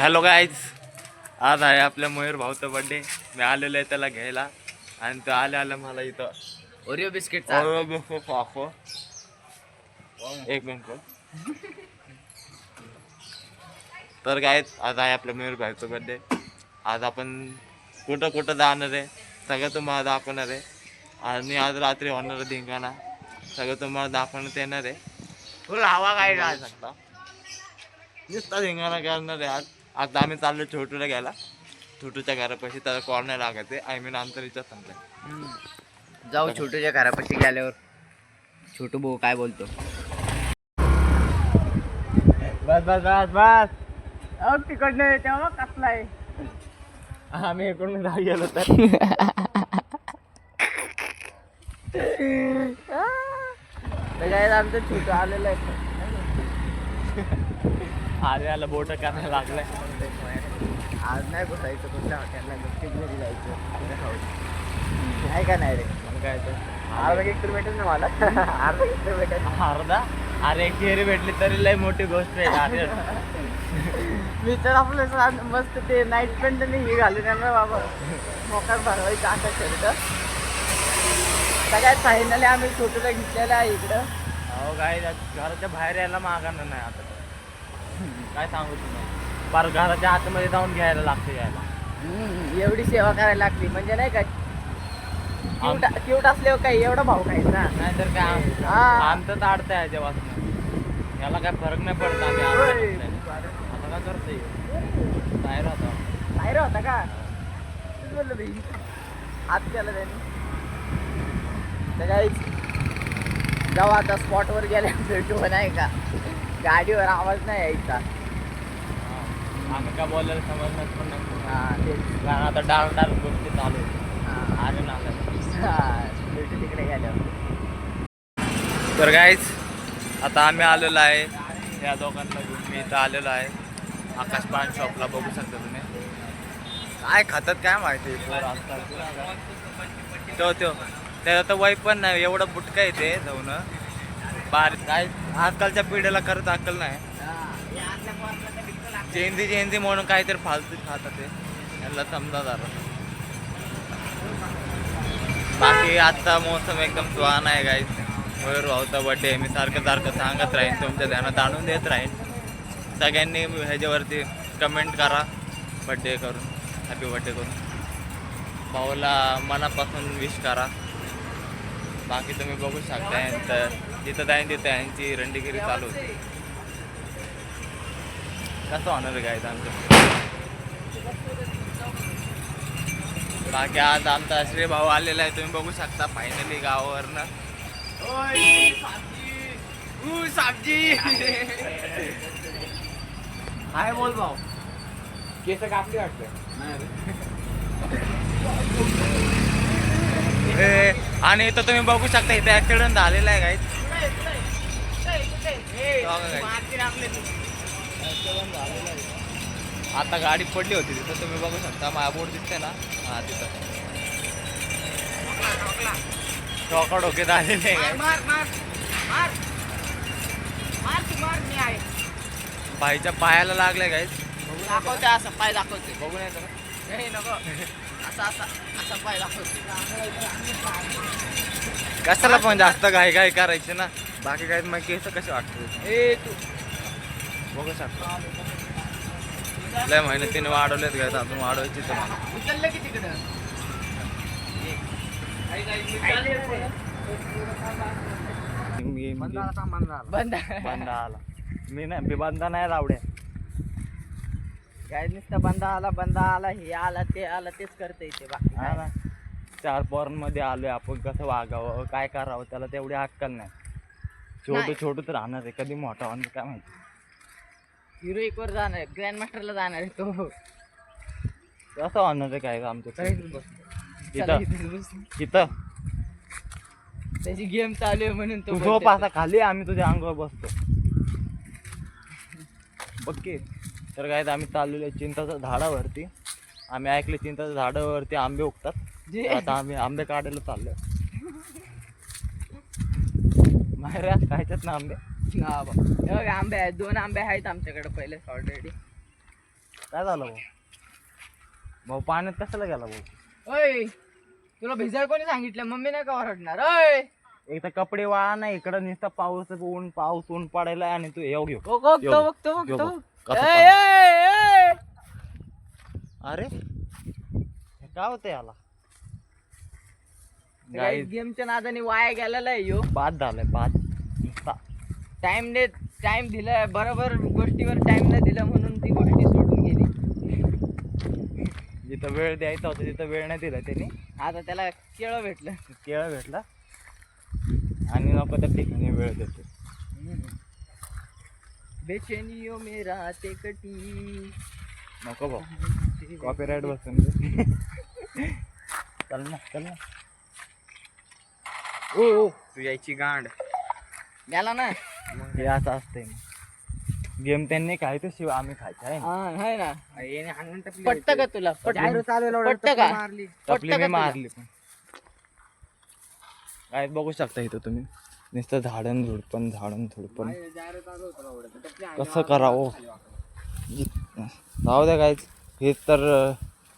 Hello guys, आज आहे आपल्या मयूर भाऊचा बर्थडे. मी आलेलो आहे त्याला घ्यायला आणि तो आल्या मला इथं ओरिओ बिस्किट एक मिनिट. तर काय आज आहे आपल्या मयूर भाऊचा बर्थडे. आज आपण कुठं कुठं जाणार आहे सगळं तुम्हाला दाखवणार आहे. आणि आज रात्री होणार आहे धिंगाणा, सगळं तुम्हाला दाखवण्यात येणार आहे. फुल हवा काय काय शकता नुसता धिंगाणा करणार आहे. आज आम्ही चाललो छोटूला घ्यायला. छोटूच्या घरापाशी त्याला कॉल नाही लागायचे. आय मीन आमचा रिचार्ज संपलाय. जाऊ छोटूच्या घरापाशी गेल्यावर छोटू भाऊ काय बोलतो. बस बस बस बस. तिकडनं तेव्हा कसला आहे. आम्ही इकडून राह गेलो तर आमचं छोटू आलेलं आहे. आल्याला बोट करायला लागलाय. आज नाही बसायचं कुठल्या हॉटेलला, गच्चीत घरी जायचं तिथे खाऊ. आहे का नाही रे? मग काय तर अर्धा एक तर भेटेल ना मला. अर्धा एक तर भेटेल. अर्धा अरे एक फेरी भेटली तरी लय मोठी गोष्ट आहे. अरे मी तर आपलं मस्त ते नाईट पॅन्ट आणि हे घालून येणार बाबा. मोकार भरवायचं आता शर्ट. सगळ्यात फायनली आम्ही छोटूला घेतलेलं आहे इकडं. हो काय घराच्या बाहेर यायला मागायला नाही आता. काय सांगू तुम्ही, फार घराच्या आतमध्ये जाऊन घ्यायला लागते यायला. एवढी सेवा करायला लागली म्हणजे नाही का. क्यूट असल्यावर काही एवढा भाऊ खायचा नाहीतर काय आमचं ताडतं आहे जेव्हापासून. याला काय फरक नाही पडत. आम्ही आता काय करते बाहेर होता. बाहेर होता का बोललो भाई. हात केला त्याने. तर काही जाऊ आता स्पॉटवर गेल्या भेटू नाही का. गाडीवर आवाज नाही यायचा. आम्ही काय बोलायला समजणार पण नाही. हां तेच. कारण आता डार्क डार्क गोष्टी चालू आले ना भेटू तिकडे गेल्यावर. तर गाईज आता आम्ही आलेलो आहे या दोघांना घेऊन. मी इथं आलेलो आहे आकाश पान शॉपला. बघू शकता तुम्ही काय खातात काय माहिती. तो त्याचं तर वय पण नाही. एवढं बुटका येते जाऊन बारीक. काय आजकालच्या पिढीला खरंच अक्कल नाही. जयंती म्हणून काहीतरी फालतू खातात ते. यांना समजा जरा. बाकी आजचा मोसम एकदम सुहाना आहे गाईज. मयूर भाऊचा बड्डे. मी सारखं सांगत राहीन, तुमच्या ध्यानात आणून देत राहीन. सगळ्यांनी ह्याच्यावरती कमेंट करा बड्डे करून, हॅपी बड्डे करून. भाऊला मनापासून विश करा. बाकी तुम्ही बघू शकता तर जिथं जाईन तिथं यांची रंडीगिरी चालू होती. कसं होणार आहे गाईज आमचं. बाकी आज आमचा श्री भाऊ आलेला आहे. तुम्ही बघू शकता फायनली गावावरनं. साबजी हाय बोल भाऊ. केस कापली वाटतं. आणि इथं तुम्ही बघू शकता इथे ऍक्सिडेंट झालेला आहे गाईज. आता गाडी पडली होती तिथं तुम्ही बघू शकता. माझा बोर्ड दिसतंय ना. हा तिथं डोके झालेले आहे. भाईच्या पायाला लागले गाईज. दाखवते असं पाय दाखवते. बघू नाही तर नाही नको. असा पाय दाखवते. कशाला पण जास्त घाई करायची ना. बाकी काय मग केस कसे वाटते. ए तू बघू शकता लय मेहनतीने वाढवलेत गाईज. अजून वाढवायची तुम्हाला. उचललं की तिकडं. बंदा आला. मी बंदा नाही रावड्या. काय नुसतं बंदा आला हे आला ते आला तेच करते इथे. हा ना. 4 पोरांमध्ये आलोय आपण. कसं वागावं काय करावं त्याला तेवढी अक्कल नाही. छोटू तर राहणार आहे. कधी मोठा होणार काय माहिती. हिरोईक वर जाणार आहे. ग्रँड मास्टरला जाणार आहे तो. कसं होणार आहे काय आमचं. इथं त्याची गेम चालू आहे म्हणून तू झोप असा खाली. आम्ही तुझ्या अंगावर बसतो बघ. तर काय आम्ही चाललेलो आहे चिंताच्या झाडावरती. आम्ही ऐकले चिंताच्या झाडावरती आंबे उगतात. आता आम्ही आंबे काढायला चाललोय. मायऱ्या खायच्यात ना आंबे. आंबे आहेत. 2 आंबे आहेत आमच्याकडे पहिलेच ऑलरेडी. काय झालं भाऊ? भाऊ पाण्यात कशाला गेला भाऊ? ओय तुला भिजायला कोणी सांगितलं? मम्मी नाही का ओरडणार? ओय एक तर कपडे वाळा नाही, इकडं नुसतं पाऊस ऊन पडायला आणि तू येऊ घेऊ बघतो. कसं ए, ए, ए. अरे हे काय होतं याला? काही गेमच्या नादाने वाया गेलेला आहे ह्यो. बाद झालंय बाद नुसता. टाइम दिलाय बरोबर गोष्टीवर टाइम नाही दिला म्हणून ती गोष्टी सोडून गेली. जिथं वेळ द्यायचा होता तिथं वेळ नाही दिला त्यांनी. आता त्याला केळं भेटलं. केळं भेटला आणि नको त्या ठिकाणी वेळ देतो. बेचैनियो मेरा ते कटी. नको भाऊ, कॉपीराईट बसून चल ना. ओ तू यायची गांड. गेला ना. हे असं असतंय. गेम त्यांनी काय तर शिवाय आम्ही खायचं आहे ना. हा आहे ना. पटतं का तुला? पटतं का? टपली मी मारली पण. काय बघू शकता इथं तुम्ही नुसतं झाडण झुडपण कसं करावं. राहू द्या काय, हेच तर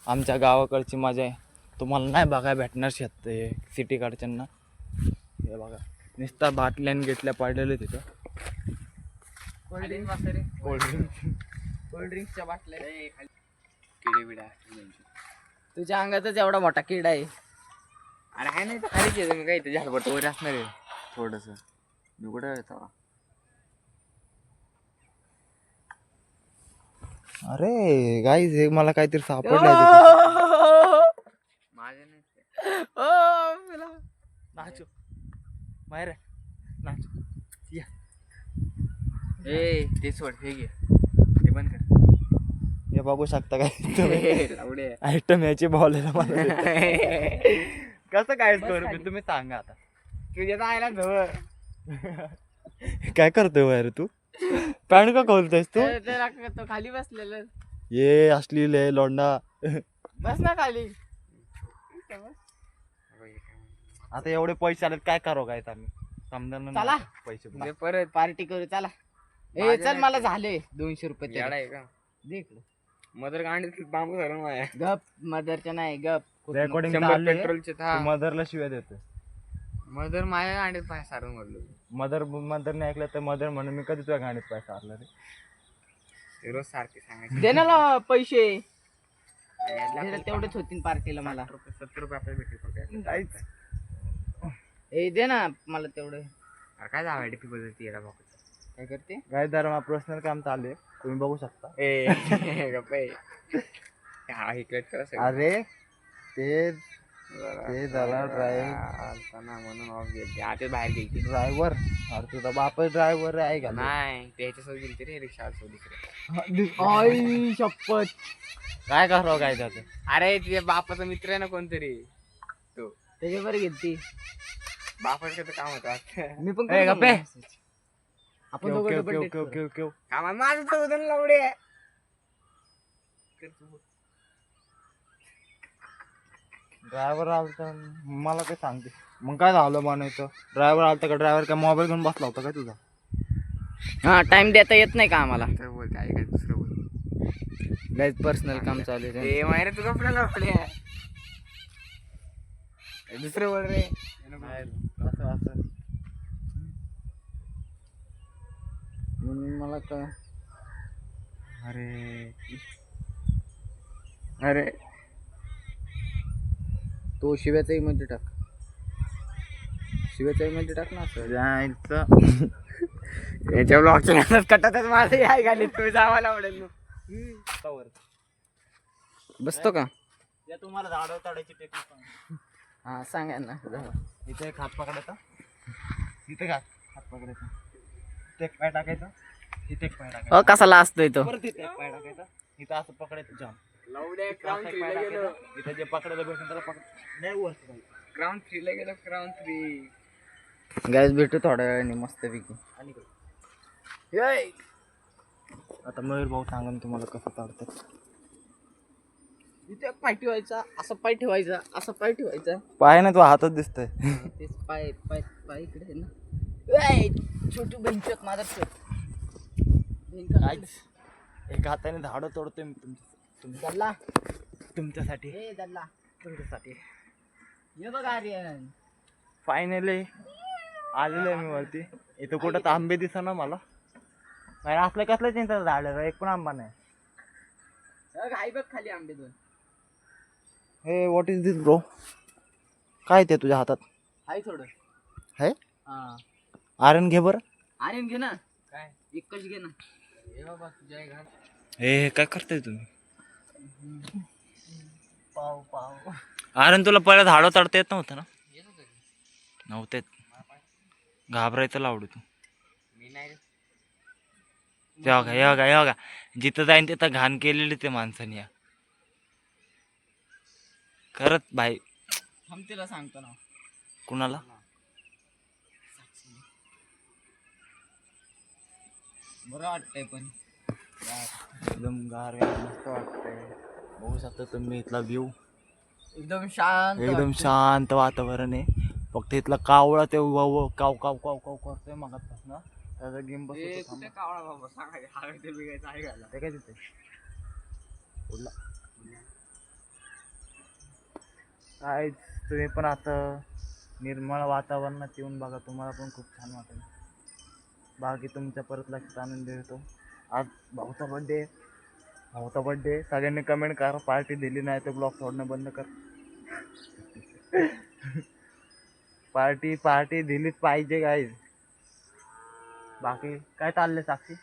आमच्या गावाकडची मजा आहे. तुम्हाला नाही बघायला भेटणार सिटीकडच्यांना. हे बघा नुसता बाटल्याने घेतल्या पडलेलं तिथं. कोल्ड्रिंक्सच्या बाटल्या तुझ्या अंगातच एवढा मोठा किडा आहे. अरे आहे नाही तर खालीच येतो मी, काही ते झाडपट वगैरे असणार आहे थोडस. मी कुठं येतो? अरे गाईज हे मला काहीतरी सापडलं. माझ्या नाही. नाचू बाहेर नाचू या. ए ते सोड, हे घे, ते बंद कर. हे बघू शकता काय लावडे. आयटम याची बॉलला मला कसं काय करू मी, तुम्ही सांगा आता. तुझ्या जायला जवळ काय करतोय बाहेर तू? पॅन्ट का खोलतोयस तू? तो खाली बसलेलं. ये असली लय लोंडा. बस ना खाली. आता एवढे पैसे आलेत काय करू काय आम्ही समजा चला. पैसे परत पार्टी करू चला. ए चल मला झाले 200 रुपये तरी. आहे का दे इकडं. मदर गांडीत बांबू झालं माझ्या. गप मदरच्या नाही गप. रेकॉर्डिंग पेट्रोलचे मदरला शिव्या देतो. मदर माझ्या गांडीत पाय सारून म्हणलो. मदरने ऐकलं तर मदर म्हणून मी कधी तुझ्या गाडीत पैसा आला रे. ते रोज सारखे सांगायचे. दे ना पैसे. तेवढेच होतील पार्टीला मला. 70 रुपये आपल्याला भेटले. ए दे ना मला तेवढे. अरे काय जावा डीपी बदलती याला बाबा. काय करते? काय दर पर्सनल काम चालू आहे, तुम्ही बघू शकता. ए गप्पे. हा हे कट करा सगळं. अरे ते झाला म्हणून ऑफ गेली. आता बाहेर गेली. ड्रायव्हर. अरे तुझा बाप ड्रायव्हर आहे का? नाही त्याच्यासोबत गेली रे रिक्षा दुसरे. आई शपथ. काय करावं काय त्याचं? अरे तुझ्या बापाचा मित्र आहे ना कोणतरी, तो त्याच्यावर घेतली. बापाचं कसं काम होतं. मी पण ए, गप्पे. आपण दोघं double date करू. कामा माझं तर उदन लावडे. ड्रायव्हर आलता मला काय सांगते मग काय झालं म्हणायचं? ड्रायव्हर आलता का? ड्रायव्हर काय मोबाईल घेऊन बसला होता काय तुझा? हा टाइम देता येत नाही का आम्हाला? तर बोल काय काय दुसरं बोल. गाईज पर्सनल काम चालू आहे. ते मायरे तुझा आपल्याला लावडे. दुसरं बोल रे. असं असं म्हणून मला का अरे तो शिव्याचा इमोजी टाक. शिव्याचा इमोजी टाक ना असं. याच्या ब्लॉगच्या नादात कटातच माझं आहे घाली. तू जावायला आवडेल. बसतो का? या तुम्हाला झाडं तोडायची टेक्निक सांग. हा सांगा ना. इथे एक हात पकडायचा, इथे हात पकडायचा, इथे एक पाय टाकायचा, इथे एक पाय टाकायचा, कसा असतोय तो? परत इथे एक पाय टाकायचा, इथं असं पकडायचं जाम. लावडे असं एक पाय टाकायचा, इथं जे पकडायला भेटून त्याला पकड नाही वरती पाहिजे. क्राउन 3 ला गेलो. क्राउन 3 गाईज भेटू थोड्या वेळाने मस्तपैकी. आणि आता मयूर भाऊ सांगा तुम्हाला कसं काढतात. इथे पाय ठेवायचा, असं पाय ठेवायचा, असं पाय ठेवायचा. पाय नाही तो हातच दिसतोय. तेच पाय पाय पाय इकडे आहे ना. छोटू बंचक माझा एका हाताने झाडं तोडतोय मी दल्ला तुमच्यासाठी ए दल्ला तुमच्यासाठी. ये बघ आर्यन. फायनली आलेलो आहे मी वरती. इथं कुठं तर आंबे दिसा ना मला. नाही असलं कसलं चिंता झाड एक पण आंबा नाही. आई बघ खाली आंबे दोन. हे व्हॉट इज दिस ब्रो? काय ते तुझ्या हातात हाय थोडं. आहे? हा आर्यन घे बरं. आर्यन घे ना. काय एकच घे ना. हे बाबा तुझ्या घाल. हे काय करताय तुम्ही? पाव पाव. आर्यन तुला पहिला झाडं चढता येत नव्हतं ना? नव्हते. घाबरायचं लावडू तू. मी नाही. हे बघा जिथं जाईन तिथं घाण केलेली ते माणसाने. या खरंच भाई. थांब तिला सांगतो ना. कुणाला? बरं वाटतंय पण एकदम गार मस्त वाटतंय. बघू शकता तुम्ही इथला व्ह्यू. एकदम शांत. एकदम शांत वातावरण आहे. फक्त इथला कावळा ते काव काव काव काव करतोय मगापासून. त्याचा गेम बसतो. कावळा बाबा सांगा ते बिघायचं आहे घाला. ते काय तिथे उडला. काय तुम्ही पण आता निर्मळ वातावरणात येऊन बघा. तुम्हाला पण खूप छान वाटेल. बाकी तुमच्या परत लक्षात आनंद देतो. आज भाऊचा बड्डे. भाऊचा बड्डे सगळ्यांनी कमेंट करा. पार्टी दिली नाही तर ब्लॉग सोडणं बंद कर. पार्टी दिलीच पाहिजे गाईज. बाकी काय चाललंय साक्षी?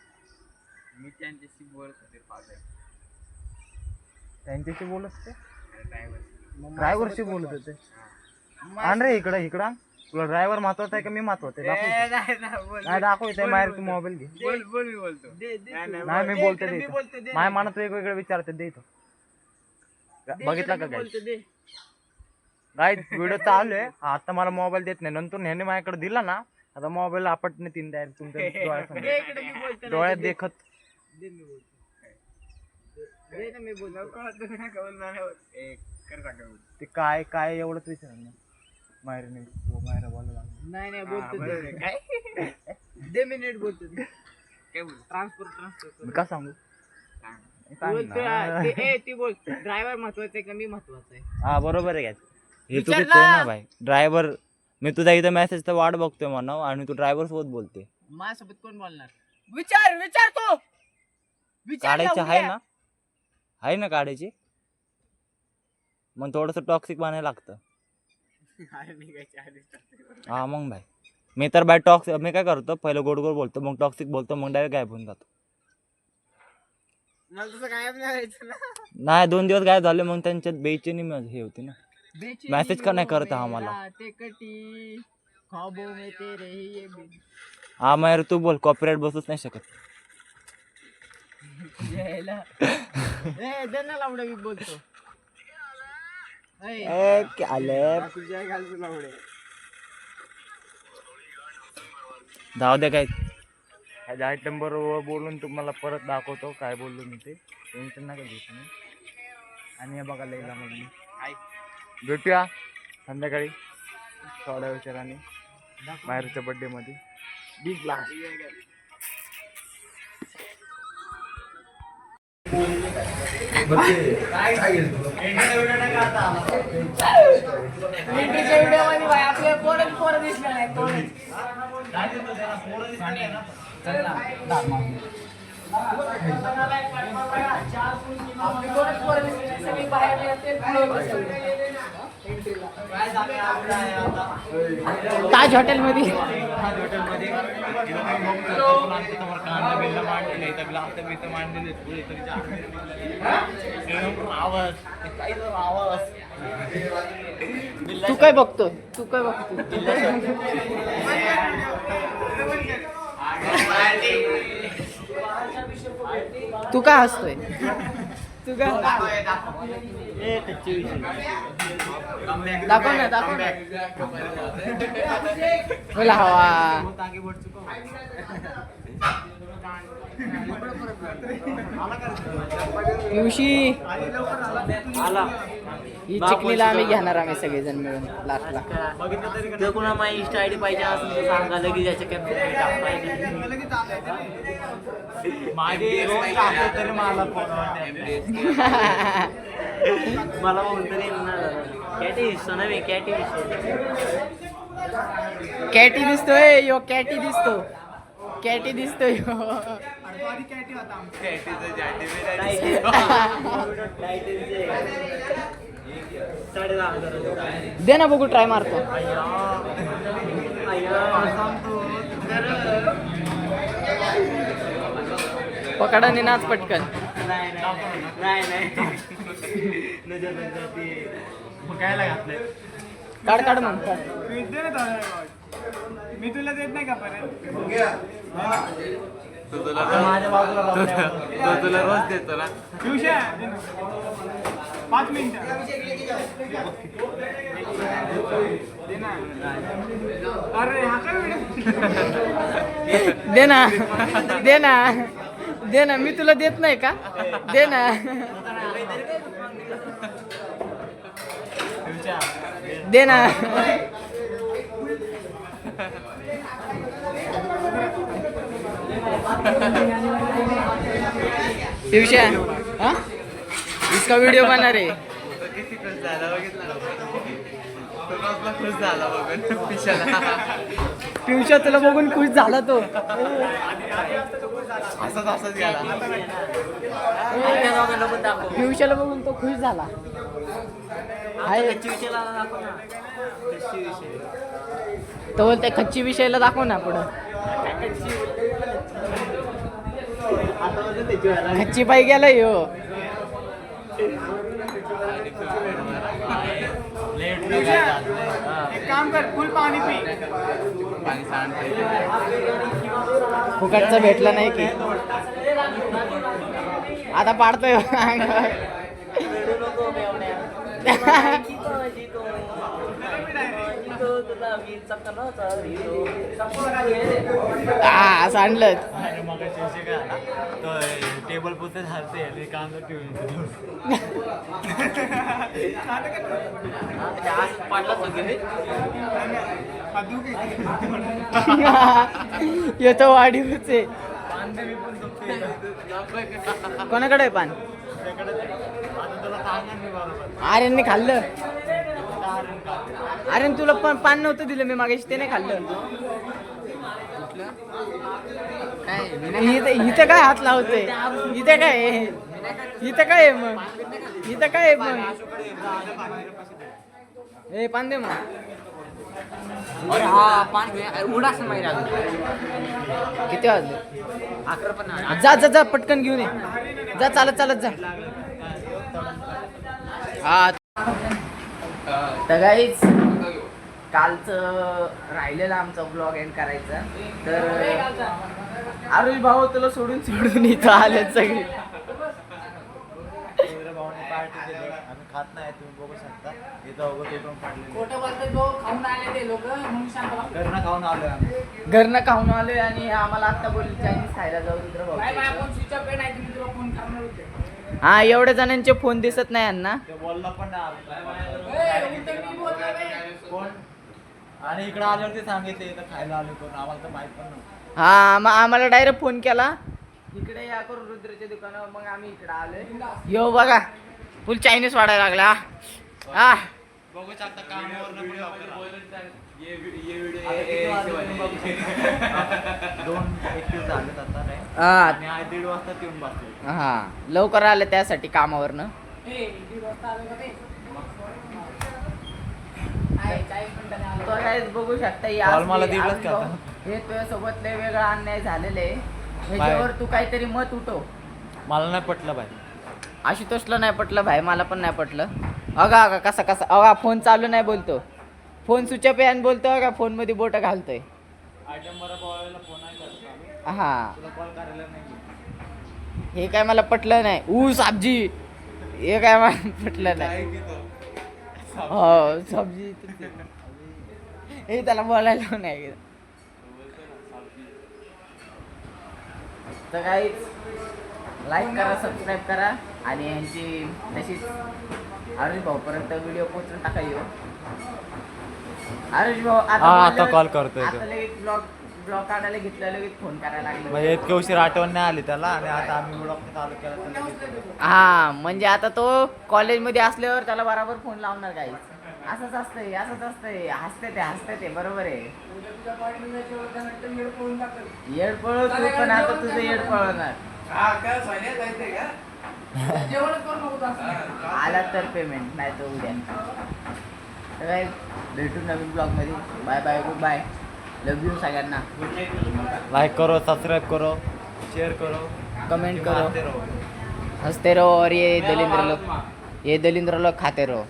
मी त्यांच्याशी बोलत होते फादर. त्यांच्याशी बोलत होते? ड्रायव्हरशी बोलत होते. आण रे इकडं इकडं. तुला ड्रायव्हर महत्वाचा आहे का मी महत्वाचं आहे? नाही दाखवतोय माहेर. तू मोबाईल घे. बोल मी बोलतो. नाही मी बोलते दे. माझ्या मनात वेगवेगळे विचारते दे. बघितला का काय गाईज? व्हिडिओ चालू आहे. आता मला मोबाईल देत नाही. नंतर ह्याने माझ्याकडे दिला ना आता मोबाईल आपट नाही. तीन डायरेक्ट तुमच्या डोळ्यात देखत. ते काय काय एवढंच विचार ना. मायरा बोलायला नाही बोलतो. काय दे मिनिट बोलतो. काय बोल? ट्रान्सफर मी का सांगू? ती बोल. ड्रायव्हर महत्वाचा आहे का मी महत्वाचा आहे? हा बरोबर आहे. हे चुकीचं आहे ना भाई. ड्रायव्हर मी तुझा इथं मेसेज तर वाट बघतोय म्हणा आणि तू ड्रायव्हर सोबत बोलते. माझ्यासोबत कोण बोलणार? विचार तो. काढायची आहे ना काढायची. मग थोडस टॉक्सिक बनायला लागतं. हा मग भाई मी तर बाय मी काय करतो पहिलं गोड गोड बोलतो मग टॉक्सिक बोलतो मग डायरेक्ट गायब होऊन जातो. नाही 2 दिवस गायब झाले मग त्यांच्यात बेचैनी हे होती ना. मेसेज का नाही करत हा मला? हा मग तू बोल. कॉपीराइट बसूच नाही शकत. बोलतो जाऊ दे काय. ह्या आयटम बरोबर बोलून तुम्हाला परत दाखवतो काय बोललो मी ते. टेन्शन नका घेऊ तुम्ही. आणि हे बघा लैला मधली भेटूया संध्याकाळी थोड्या विचाराने माहेरच्या बर्थडे मध्ये. Big blast. आपले पोरं दिसले नाही. ताज हॉटेल मध्ये तू काय बघतो? तू काय हसतोय? दाखव ना. बोला हवा. ही चिकनीला आम्ही घेणार आम्ही सगळेजण मिळून लास्टला. जर कोणा माझी इंस्टा आयडी पाहिजे असेल तर सांगा लगेच याच्या कॅमेरा माझे रोज टाकतो तरी मला मला म्हणतो रे कॅटी दिसतो ना मी कॅटी दिसतो. कॅटी दिसतोय यो, कॅटी दिसतो, कॅटी दिसतोय यो. दे ना बघू, ट्राय मारतो. पकडा नि नाच पटकन. बघायला घातलंय. काढ काढ मग काढ. मी तुला देत नाही का परत? तुला रोज देतो ना. 5 मिनिटं अरे हा काय दे ना, दे ना, दे ना. मी तुला देत नाही का? दे ना, दे ना. पिवशा, हाँ? इसका वीडियो बना रे. किती खुश झाला बघितलं. खुश झाला बघून पिशाला. पिवशा तुला बघून खुश झाला तो. असंच गेला. पिवशाला बघून तो खुश झाला. आहे तो बोलते खच्ची विषयाला दाखव ना पुढं. खच्ची पाई गेला यो. एक काम कर, फुल पाणी पी. फुकटचं भेटलं नाही की आता पाडतोय. हा सांडलं. टेबल पुरते झालते काम येतो वाढीवचे. कोणाकडे आहे पान? आर्यनने खाल्लं. आर्यन तुला पण पान नव्हतं दिलं मी मागाशी, ते नाही खाल्लं. इथं काय हात लावतोय? इथं काय आहे? इथं काय आहे मग? इथं काय आहे मग? ए पान दे मग. हा पान उडास माहिती किती वाजले? 11 पण जा जा जा पटकन घेऊन ये. जा चालत चालत जा. हा तर गाईच कालचं राहिलेलं आमचा ब्लॉग एंड करायचा. तर आरुष भाऊ तुला सोडून सोडून इथं आले सगळे. आम्ही खात नाही, तुम्ही बघू शकता. इथं घरनं खाऊन आलोय आम्ही. घरनं खाऊन आलोय आणि आम्हाला आता बोलले चायनीज खायला जाऊ रुद्र भाऊ. हा एवढ्या जणांचे फोन दिसत नाही यांना. ते बोलला पण कोण. आणि इकडे आल्यावरती सांगितले इथं खायला आलो कोण, आम्हाला तर माहित पण नव्हतं. हा मग आम्हाला डायरेक्ट फोन केला इकडे या करून रुद्रच्या दुकानावर. मग आम्ही इकडे आलोय. यो बघा फुल चायनीज वाढायला लागला. हा बघू शकता कामावर 2-1 झालेत आता नाही. हा आणि 1:30 वाजता येऊन बसले. हा लवकर आले त्यासाठी कामावरनं. तो guys बघू शकता ही Call मला असली दिलाच का अनुभव. आता? हे तुझ्यासोबत लय वेगळा अन्याय झालेला आहे. ह्याच्यावर तू काहीतरी मत उठव. मला नाही पटलं भाई. आशुतोषला नाही पटलं भाई, मला पण नाही पटलं. अगा अगा कसा कसा अगा फोन चालू नाही बोलतो. फोन स्विच ऑफ आहे आणि बोलतो अगा फोन मध्ये बोट घालतोय. हा कॉल करायला नाही. हे काय मला पटलं नाही. साबजी हे काय मला पटलं नाही. हो सब्जी हे त्याला बोलायला नाही. तर काहीच लाईक करा, सबस्क्राईब करा. आणि यांची तशीच आरुष भाऊपर्यंत व्हिडिओ पोहोचून टाका येऊ. आरुष भाऊ हा, आता बोलल्यावर- call करतोय तो. आता लगेच ब्लॉग काढायला घेतलं, लगेच फोन करायला लागले. म्हणजे इतके उशीर आठवण नाही आली त्याला आणि आता आम्ही ब्लॉग चालू केला तर लगेच- हा म्हणजे आता तो कॉलेजमध्ये असल्यावर त्याला बरोबर फोन लावणार काही. असंच असतंय, असंच असतंय. हसते ते बरोबर आहे. येड पळव तू पण, आता तुझं येड पळवणार. आला तर पेमेंट, नाही तर उद्या. तर काय, भेटू नवीन ब्लॉग मध्ये. Bye bye, goodbye, love you सगळ्यांना. लाइक करो, सब्सक्राइब करो, शेयर करो, कमेंट करो, आते रहो. हंसते रहो और ये दलिंद्र लोग खाते रहो.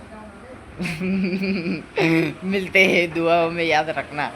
मिलते हैं, दुआओं में याद रखना.